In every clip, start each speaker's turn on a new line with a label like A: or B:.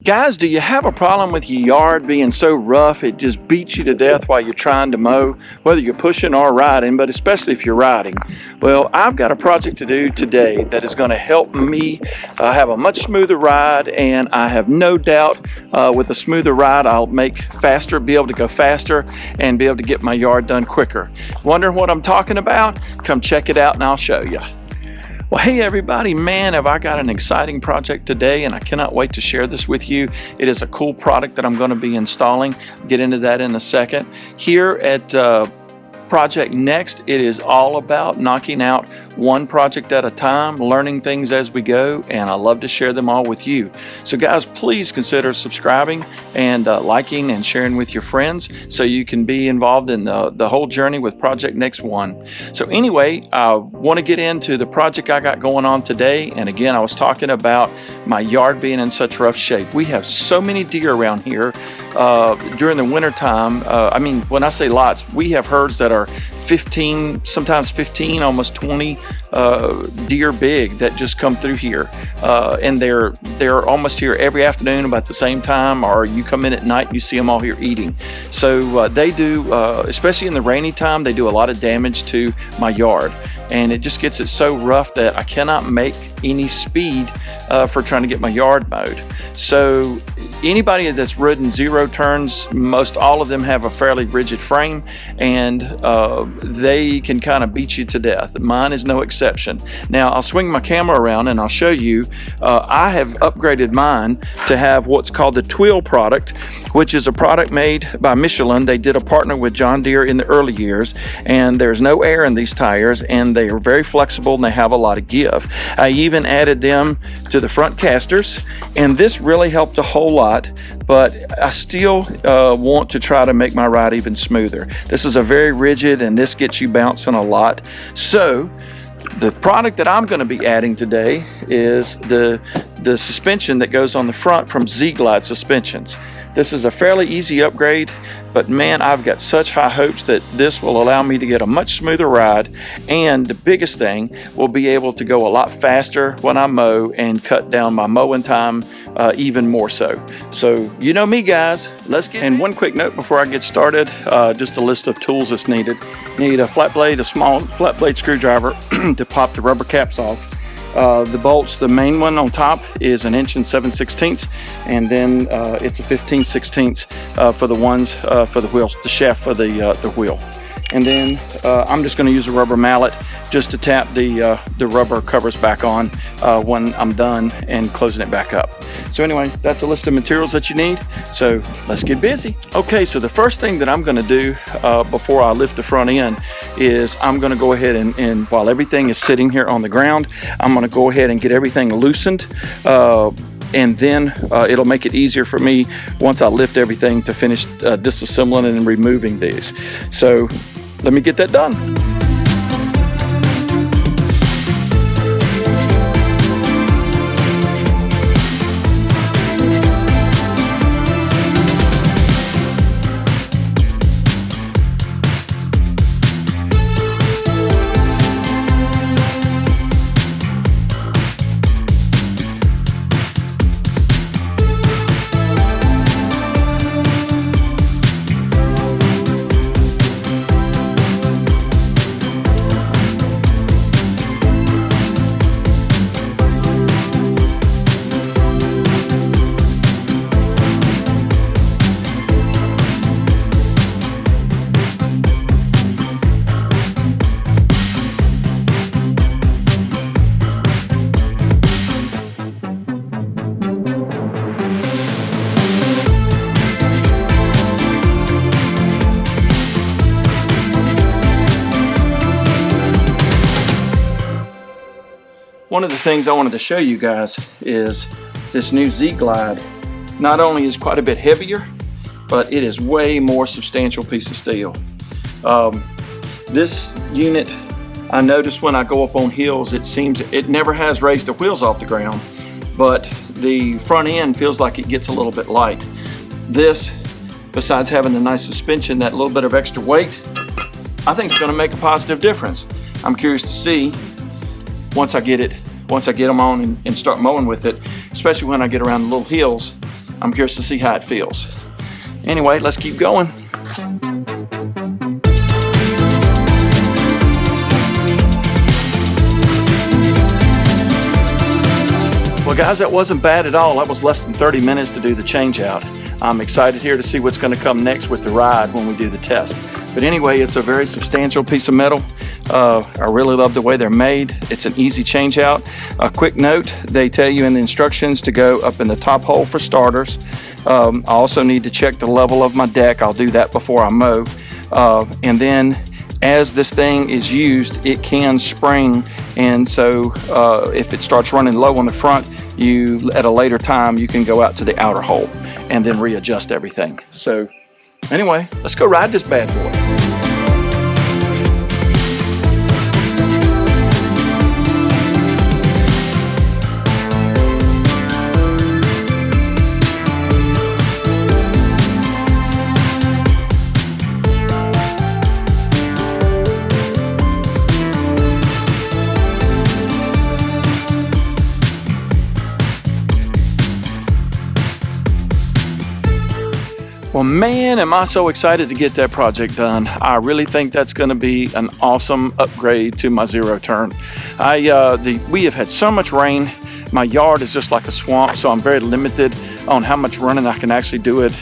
A: Guys, do you have a problem with your yard being so rough it just beats you to death while you're trying to mow, whether you're pushing or riding, but especially if you're riding? Well, I've got a project to do today that is going to help me have a much smoother ride, and I have no doubt with a smoother ride I'll make faster, be able to go faster, and be able to get my yard done quicker. Wondering what I'm talking about? Come check it out and I'll show you. Well, hey everybody, man, have I got an exciting project today, and I cannot wait to share this with you. It is a cool product that I'm going to be installing. I'll get into that in a second. Here at Project Next, it is all about knocking out one project at a time, learning things as we go, and I love to share them all with you. So guys, please consider subscribing and liking and sharing with your friends so you can be involved in the whole journey with Project Next 1. So anyway, I want to get into the project I got going on today, and again, I was talking about my yard being in such rough shape. We have so many deer around here during the winter time. I mean, when I say lots, we have herds that are 15, sometimes 15, almost 20 deer big that just come through here, and they're almost here every afternoon about the same time, or you come in at night, you see them all here eating. So they do, especially in the rainy time, they do a lot of damage to my yard, and it just gets it so rough that I cannot make any speed for trying to get my yard mowed. So anybody that's ridden zero turns, most all of them have a fairly rigid frame, and they can kind of beat you to death. Mine is no exception. Now I'll swing my camera around and I'll show you. I have upgraded mine to have what's called the Twill product, which is a product made by Michelin. They did a partner with John Deere in the early years, and there's no air in these tires, and they are very flexible and they have a lot of give. I even added them to the front casters, and this really helped a whole lot, but I still want to try to make my ride even smoother. This is a very rigid, and this gets you bouncing a lot. So the product that I'm going to be adding today is the suspension that goes on the front from GlideSuspensions. This is a fairly easy upgrade, but man, I've got such high hopes that this will allow me to get a much smoother ride, and the biggest thing, will be able to go a lot faster when I mow and cut down my mowing time even more so. So you know me, guys, let's get. And one quick note before I get started, just a list of tools that's needed. Need a flat blade, a small flat blade screwdriver to pop the rubber caps off. The bolts, the main one on top is 1 7/16 inches, and then it's a 15/16 for the ones for the wheels, the shaft for the wheel. And then I'm just going to use a rubber mallet just to tap the rubber covers back on when I'm done and closing it back up. So anyway, that's a list of materials that you need. So let's get busy. Okay, so the first thing that I'm going to do before I lift the front end is I'm going to go ahead and while everything is sitting here on the ground, I'm going to go ahead and get everything loosened. And then it'll make it easier for me once I lift everything to finish disassembling and removing these. So let me get that done. One of the things I wanted to show you guys is this new Z-Glide. Not only is quite a bit heavier, but it is way more substantial piece of steel. This unit, I noticed when I go up on hills, it never has raised the wheels off the ground, but the front end feels like it gets a little bit light. This, besides having the nice suspension, that little bit of extra weight, I think it's going to make a positive difference. I'm curious to see once I get them on and start mowing with it, especially when I get around the little hills, I'm curious to see how it feels. Anyway, let's keep going. Well guys, that wasn't bad at all. That was less than 30 minutes to do the change out. I'm excited here to see what's going to come next with the ride when we do the test. But anyway, it's a very substantial piece of metal. I really love the way they're made. It's an easy change out. A quick note, they tell you in the instructions to go up in the top hole for starters. I also need to check the level of my deck. I'll do that before I mow. And then as this thing is used, it can spring, and so if it starts running low on the front, you at a later time you can go out to the outer hole and then readjust everything. So anyway, let's go ride this bad boy. Well, man, am I so excited to get that project done. I really think that's going to be an awesome upgrade to my zero turn. We have had so much rain. My yard is just like a swamp, so I'm very limited on how much running I can actually do it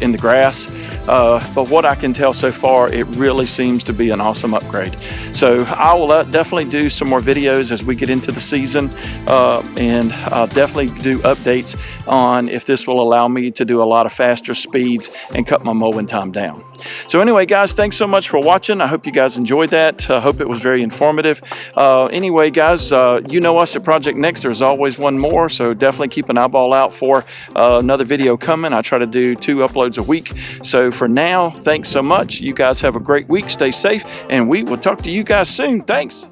A: in the grass. But what I can tell so far, it really seems to be an awesome upgrade. So I will definitely do some more videos as we get into the season, and I'll definitely do updates on if this will allow me to do a lot of faster speeds and cut my mowing time down. So anyway, guys, thanks so much for watching. I hope you guys enjoyed that. I hope it was very informative. Anyway, guys, you know us at Project Next. There's always one more, so definitely keep an eyeball out for another video coming. I try to do 2 uploads a week. So for now, thanks so much. You guys have a great week. Stay safe, and we will talk to you guys soon. Thanks.